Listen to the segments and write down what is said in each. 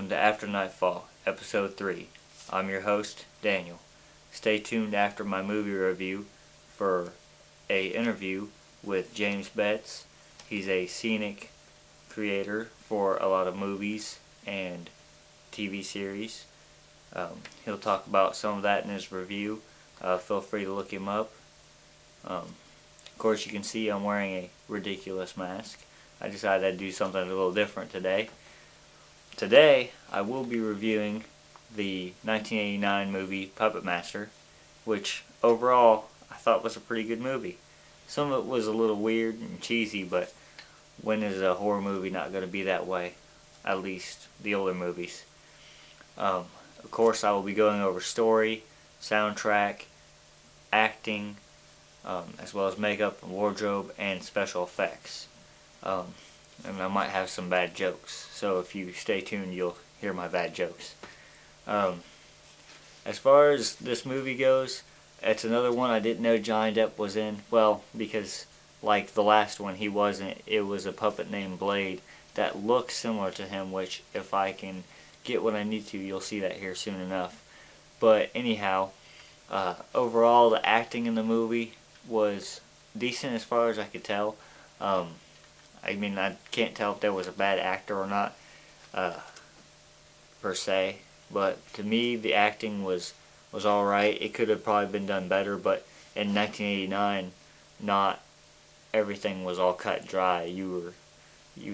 welcome to After Nightfall, Episode 3. I'm your host, Daniel. Stay tuned after my movie review for a interview with James Betts. He's a scenic creator for a lot of movies and TV series. He'll talk about some of that in his review. Feel free to look him up. Of course, you can see I'm wearing a ridiculous mask. I decided I'd do something a little different today. Today, I will be reviewing the 1989 movie Puppet Master, which overall I thought was a pretty good movie. Some of it was a little weird and cheesy, but when is a horror movie not going to be that way? At least the older movies. Of course, I will be going over story, soundtrack, acting, as well as makeup and wardrobe and special effects. And I might have some bad jokes, so if you stay tuned, you'll hear my bad jokes. As far as this movie goes, it's another one I didn't know Johnny Depp was in. Well, because like the last one, he wasn't. It was a puppet named Blade that looks similar to him, which if I can get what I need to, you'll see that here soon enough. But anyhow, overall, the acting in the movie was decent as far as I could tell. I mean, I can't tell if there was a bad actor or not, per se. But to me, the acting was alright. It could have probably been done better, but in 1989, not everything was all cut dry.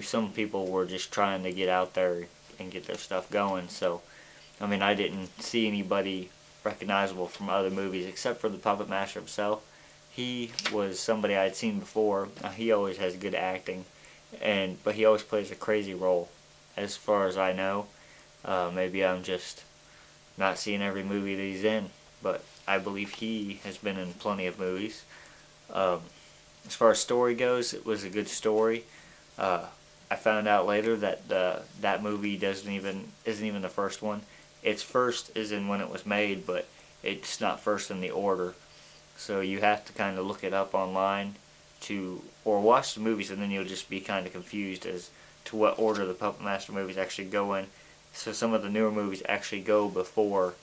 Some people were just trying to get out there and get their stuff going. So, I mean, I didn't see anybody recognizable from other movies except for the Puppet Master himself. He was somebody I'd seen before. He always has good acting. But he always plays a crazy role, as far as I know. Maybe I'm just not seeing every movie that he's in, but I believe he has been in plenty of movies. As far as story goes, it was a good story. I found out later that that movie isn't even the first one. Its first is in when it was made, but it's not first in the order. So you have to kind of look it up online or watch the movies, and then you'll just be kind of confused as to what order the Puppet Master movies actually go in. So some of the newer movies actually go before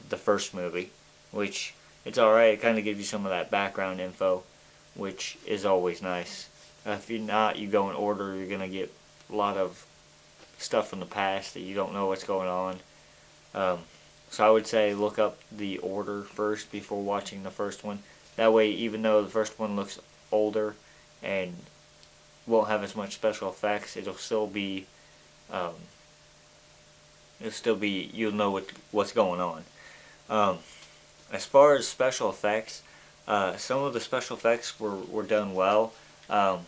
the first movie, which it's alright. It kind of gives you some of that background info, which is always nice. If you're not, you go in order, you're going to get a lot of stuff from the past that you don't know what's going on. So I would say look up the order first before watching the first one. That way, even though the first one looks older and won't have as much special effects, it'll still be you'll know what's going on. As far as special effects, some of the special effects were done well. But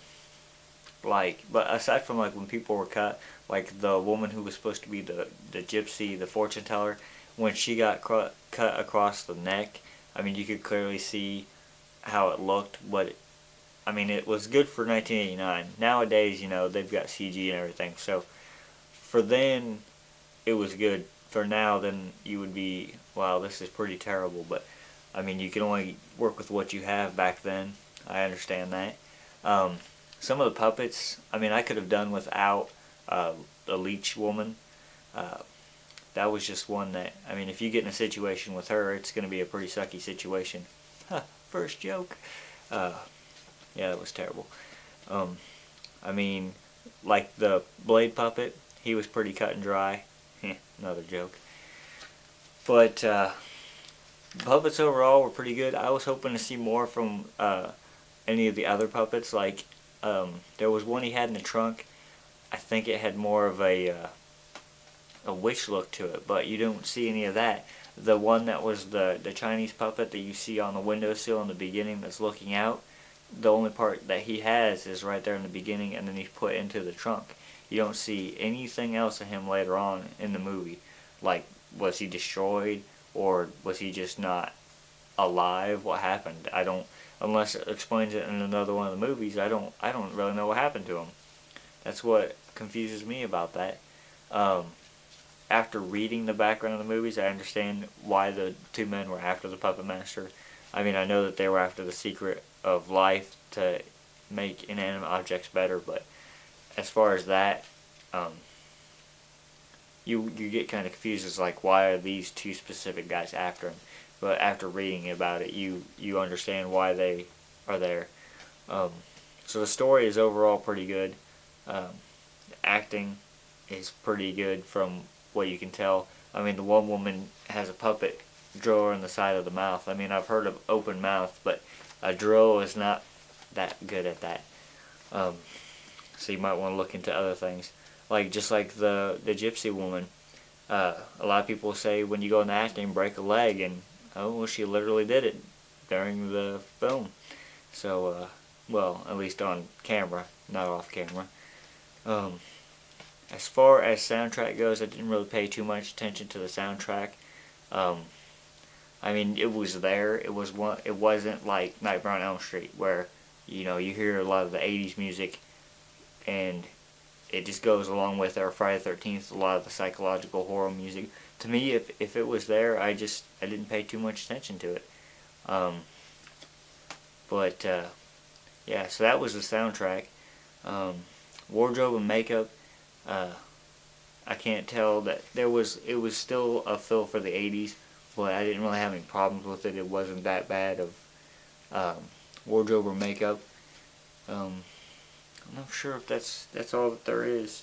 aside from like when people were cut, like the woman who was supposed to be the gypsy, the fortune teller, when she got cut across the neck, I mean, you could clearly see how it looked, but I mean, it was good for 1989. Nowadays, they've got CG and everything, so for then, it was good. For now, then you would be, wow, this is pretty terrible, but I mean, you can only work with what you have back then. I understand that. Some of the puppets, I mean, I could have done without the leech woman. That was just one that, I mean, if you get in a situation with her, it's going to be a pretty sucky situation. First joke. Yeah, that was terrible. I mean, like the Blade puppet, he was pretty cut and dry. Another joke. But puppets overall were pretty good. I was hoping to see more from any of the other puppets. Like, there was one he had in the trunk. I think it had more of a witch look to it, but you don't see any of that. The one that was the Chinese puppet that you see on the windowsill in the beginning that's looking out, the only part that he has is right there in the beginning, and then he's put into the trunk. You don't see anything else of him later on in the movie. Like, was he destroyed, or was he just not alive? What happened? Unless it explains it in another one of the movies, I don't really know what happened to him. That's what confuses me about that. After reading the background of the movies, I understand why the two men were after the Puppet Master. I mean, I know that they were after the secret of life to make inanimate objects better, but as far as that, you get kind of confused as like why are these two specific guys after him, but after reading about it, you understand why they are there. Um, so the story is overall pretty good. The acting is pretty good from what you can tell. I mean, the one woman has a puppet drill in the side of the mouth. I mean, I've heard of open mouth, but a drill is not that good at that. Um, so you might want to look into other things, like just like the gypsy woman. A lot of people say when you go into acting, break a leg, and oh well, she literally did it during the film. So, well, at least on camera, not off camera. Um, as far as soundtrack goes, I didn't really pay too much attention to the soundtrack. Um, I mean, it was there. It was one. It wasn't like Nightmare on Elm Street, where you hear a lot of the '80s music, and it just goes along with our Friday the 13th. A lot of the psychological horror music. To me, if it was there, I didn't pay too much attention to it. Um, but yeah, so that was the soundtrack. Wardrobe and makeup. I can't tell that it was still a feel for the '80s, but I didn't really have any problems with it. It wasn't that bad of wardrobe or makeup. I'm not sure if that's all that there is.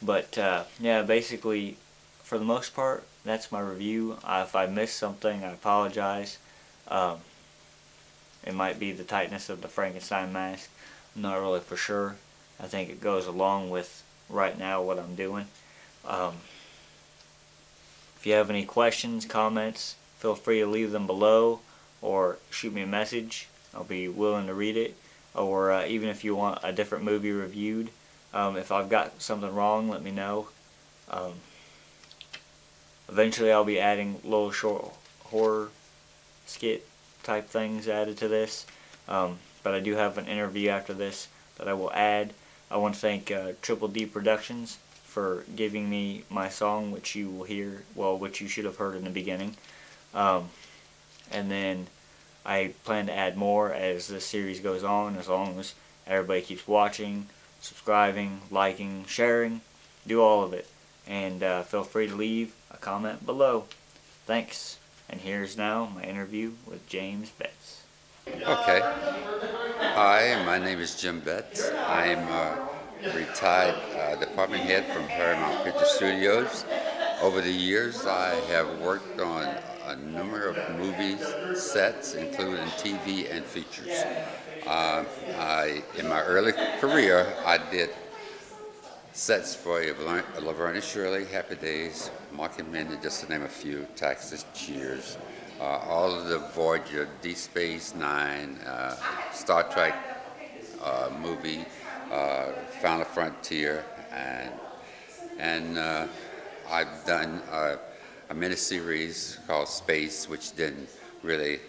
But yeah, basically, for the most part, that's my review. If I missed something, I apologize. Um, it might be the tightness of the Frankenstein mask. I'm not really for sure. I think it goes along with right now what I'm doing. Um, if you have any questions, comments, feel free to leave them below or shoot me a message. I'll be willing to read it. Or even if you want a different movie reviewed. If I've got something wrong, let me know. Eventually I'll be adding little short horror skit type things added to this. But I do have an interview after this that I will add. I want to thank Triple D Productions for giving me my song, which you will hear, well, which you should have heard in the beginning. And then I plan to add more as this series goes on, as long as everybody keeps watching, subscribing, liking, sharing, do all of it. And feel free to leave a comment below. Thanks. And here's now my interview with James Betts. Okay. Hi, my name is Jim Betts. I'm a retired department head from Paramount Picture Studios. Over the years, I have worked on a number of movies, sets, including TV and features. In my early career, I did sets for Laverne and Shirley, Happy Days, Mockingbird, just to name a few, Texas Cheers, all of the Voyager, Deep Space Nine, Star Trek movie, Final Frontier, and I've done a miniseries called Space, which didn't really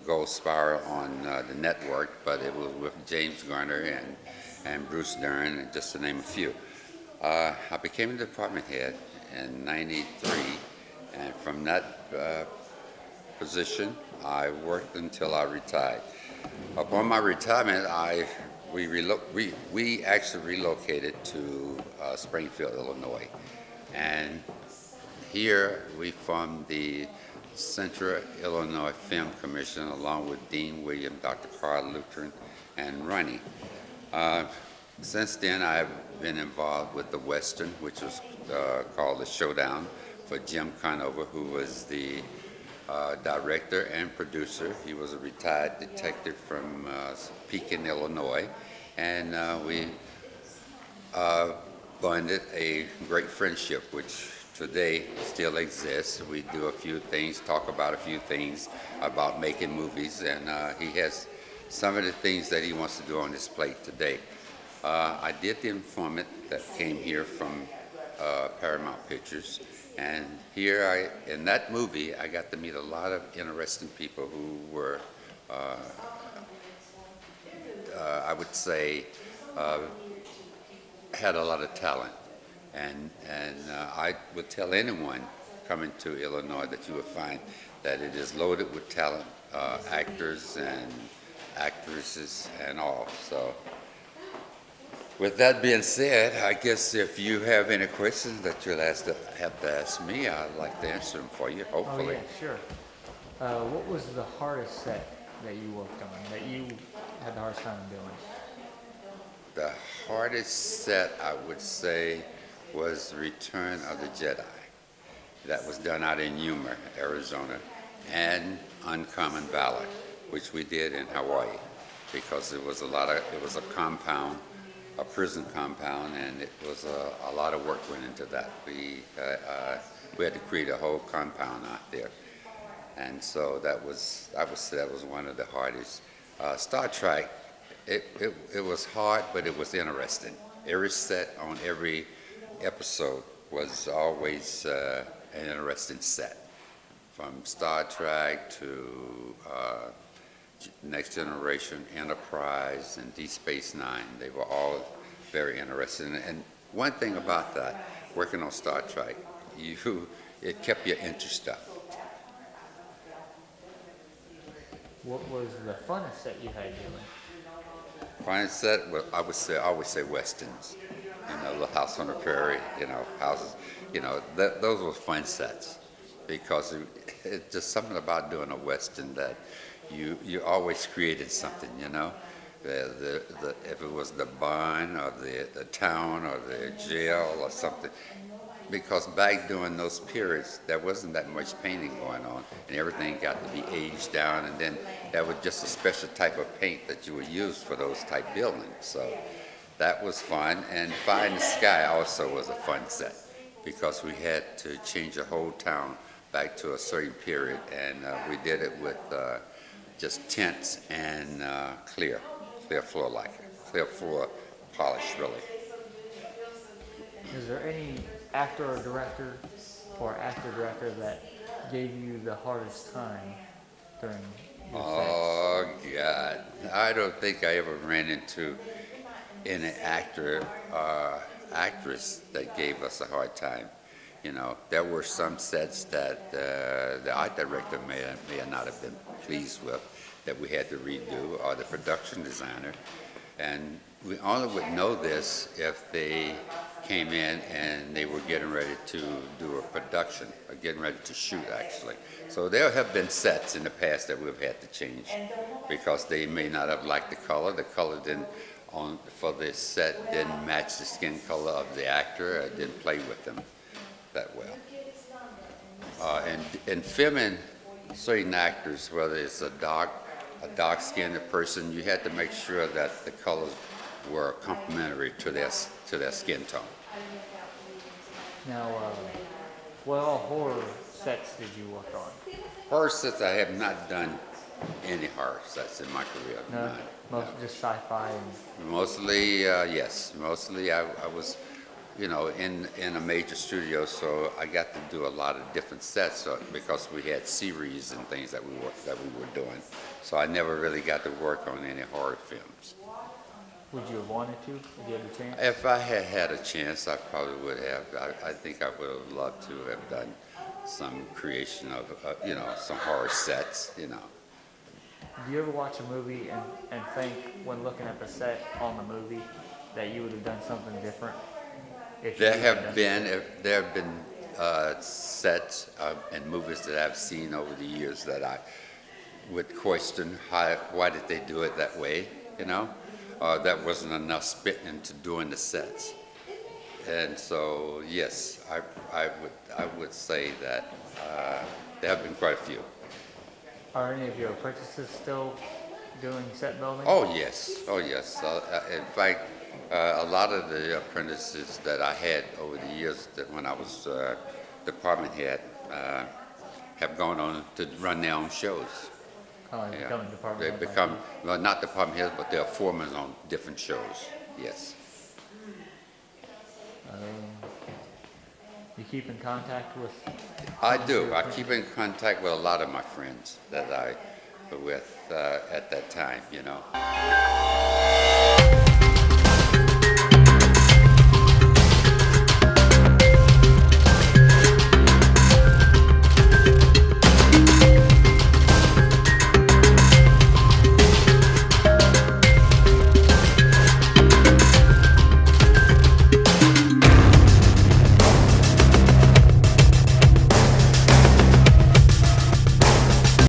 go spiral on the network, but it was with James Garner and Bruce Dern, and just to name a few. I became a department head in '93, and from that position, I worked until I retired. Upon my retirement, we actually relocated to Springfield, Illinois, and here we formed the Central Illinois Film Commission, along with Dean William, Dr. Carl Lutheran, and Ronnie. Since then, I've been involved with the Western, which was called The Showdown, for Jim Conover, who was the director and producer. He was a retired detective from Pekin, Illinois, and we bonded a great friendship, which today still exists. We do a few things, talk about a few things about making movies, and he has some of the things that he wants to do on his plate today. I did The Informant, that came here from Paramount Pictures, and here in that movie, I got to meet a lot of interesting people who were, I would say, had a lot of talent. And I would tell anyone coming to Illinois that you would find that it is loaded with talent, actors and actresses and all. So With that being said, I guess if you have any questions that you'll have to ask me, I'd like to answer them for you, Oh hopefully. yeah, sure. What was the hardest set that you worked on, that you had the hardest time doing? The hardest set, I would say, was Return of the Jedi. That was done out in Yuma, Arizona, and Uncommon Valor, which we did in Hawaii, because it was a compound, a prison compound, and it was a lot of work went into that. We had to create a whole compound out there, and so I would say that was one of the hardest. Star Trek, it was hard, but it was interesting. Every set on every episode was always an interesting set, from Star Trek to Next Generation, Enterprise, and Deep Space Nine. They were all very interesting. And one thing about that, working on Star Trek, it kept your interest up. What was the funnest set you had doing? Fine set, well, I always say westerns. The House on the Prairie, houses, those were fun sets, because it's just something about doing a western that you always created something. If it was the barn or the town or the jail or something, because back during those periods there wasn't that much painting going on, and everything got to be aged down, and then that was just a special type of paint that you would use for those type buildings. So that was fun. And Fire in the Sky also was a fun set, because we had to change the whole town back to a certain period, and we did it with just tents and clear floor lacquer, clear floor polish, really. Is there any actor or director that gave you the hardest time during your Oh God, I don't think I ever ran into any actor or actress that gave us a hard time. There were some sets that the art director may not have been pleased with, that we had to redo, or the production designer. And we only would know this if they came in and they were getting ready to do a production, or getting ready to shoot, actually. So there have been sets in the past that we've had to change, because they may not have liked the color. The color for the set didn't match the skin color of the actor, or didn't play with them that well. And filming certain actors, whether it's a dark-skinned person, you had to make sure that the colors were complementary to their skin tone. Now, what all horror sets did you work on? Horror sets, I have not done any horror sets in my career. No, None. most just sci-fi and. Mostly, yes. Mostly, I was, in a major studio, so I got to do a lot of different sets, because we had series and things that we were doing. So I never really got to work on any horror films. Would you have wanted to, if you had a chance? If I had had a chance, I probably would have. I think I would have loved to have done some creation of, some horror sets. Do you ever watch a movie and think, when looking at the set on the movie, that you would have done something different? There have been sets and movies that I've seen over the years that I would question, why did they do it that way? That wasn't enough spit into doing the sets. And so, yes, I would say that there have been quite a few. Are any of your apprentices still doing set building? Oh yes. In fact, a lot of the apprentices that I had over the years, that when I was department head, have gone on to run their own shows. Becoming department They head, become, well, not department heads, but they're foremen on different shows. Yes. You keep in contact with? I do. I keep in contact with a lot of my friends that I were with at that time.